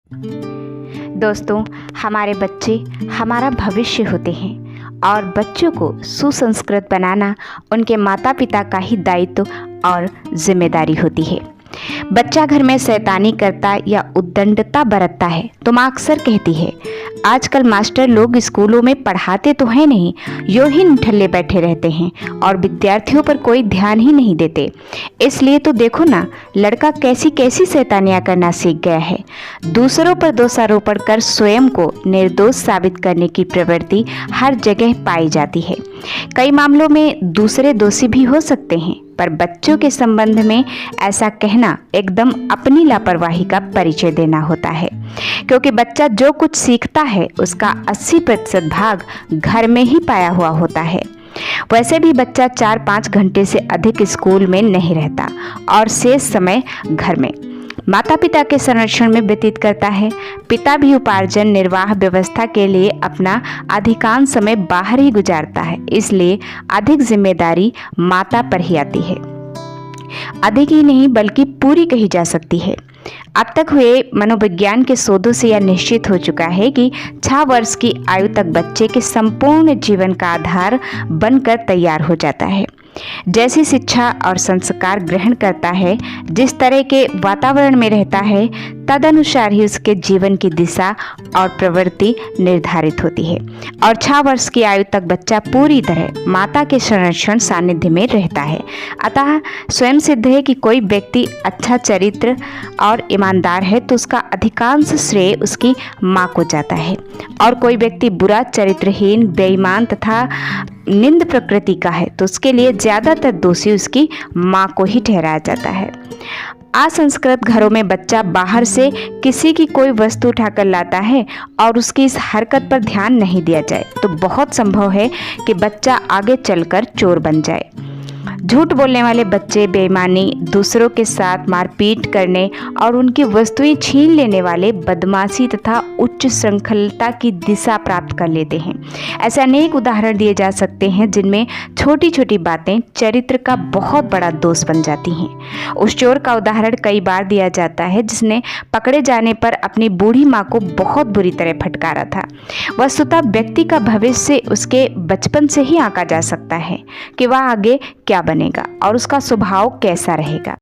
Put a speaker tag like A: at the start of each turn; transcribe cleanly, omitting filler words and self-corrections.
A: दोस्तों, हमारे बच्चे हमारा भविष्य होते हैं और बच्चों को सुसंस्कृत बनाना उनके माता पिता का ही दायित्व और जिम्मेदारी होती है। बच्चा घर में शैतानी करता या उद्दंडता बरतता है तो माँ अक्सर कहती है, आजकल मास्टर लोग स्कूलों में पढ़ाते तो है नहीं, यूं ही निठल्ले बैठे रहते हैं और विद्यार्थियों पर कोई ध्यान ही नहीं देते। इसलिए तो देखो ना, लड़का कैसी कैसी शैतानियाँ करना सीख गया है। दूसरों पर दोषारोपण कर स्वयं को निर्दोष साबित करने की प्रवृत्ति हर जगह पाई जाती है। कई मामलों में दूसरे दोषी भी हो सकते हैं, पर बच्चों के संबंध में ऐसा कहना एकदम अपनी लापरवाही का परिचय देना होता है, क्योंकि बच्चा जो कुछ सीखता है उसका 80% भाग घर में ही पाया हुआ होता है। वैसे भी बच्चा 4-5 घंटे से अधिक स्कूल में नहीं रहता और शेष समय घर में माता पिता के संरक्षण में व्यतीत करता है। पिता भी उपार्जन निर्वाह व्यवस्था के लिए अपना अधिकांश समय बाहर ही गुजारता है, इसलिए अधिक जिम्मेदारी माता पर ही आती है। अधिक ही नहीं बल्कि पूरी कही जा सकती है। अब तक हुए मनोविज्ञान के शोधों से यह निश्चित हो चुका है कि 6 वर्ष की आयु तक बच्चे के संपूर्ण जीवन का आधार बनकर तैयार हो जाता है। जैसी शिक्षा और संस्कार ग्रहण करता है, जिस तरह के वातावरण में रहता है, तदनुसार ही उसके जीवन की दिशा और प्रवृत्ति निर्धारित होती है। और 6 वर्ष की आयु तक बच्चा पूरी तरह माता के संरक्षण सानिध्य में रहता है। अतः स्वयं सिद्ध है कि कोई व्यक्ति अच्छा चरित्र और ईमानदार है तो उसका अधिकांश श्रेय उसकी माँ को जाता है, और कोई व्यक्ति बुरा, चरित्रहीन, बेईमान तथा निंद प्रकृति का है तो उसके लिए ज़्यादातर दोषी उसकी माँ को ही ठहराया जाता है। असंस्कृत घरों में बच्चा बाहर से किसी की कोई वस्तु उठाकर लाता है और उसकी इस हरकत पर ध्यान नहीं दिया जाए तो बहुत संभव है कि बच्चा आगे चलकर चोर बन जाए। झूठ बोलने वाले बच्चे बेईमानी, दूसरों के साथ मारपीट करने और उनकी वस्तुएं छीन लेने वाले बदमाशी तथा उच्च श्रृंखलता की दिशा प्राप्त कर लेते हैं। ऐसे अनेक उदाहरण दिए जा सकते हैं जिनमें छोटी छोटी बातें चरित्र का बहुत बड़ा दोष बन जाती हैं। उस चोर का उदाहरण कई बार दिया जाता है जिसने पकड़े जाने पर अपनी बूढ़ी माँ को बहुत बुरी तरह फटकारा था। वस्तुतः व्यक्ति का भविष्य उसके बचपन से ही आंका जा सकता है कि वह आगे क्या बनेगा और उसका स्वभाव कैसा रहेगा।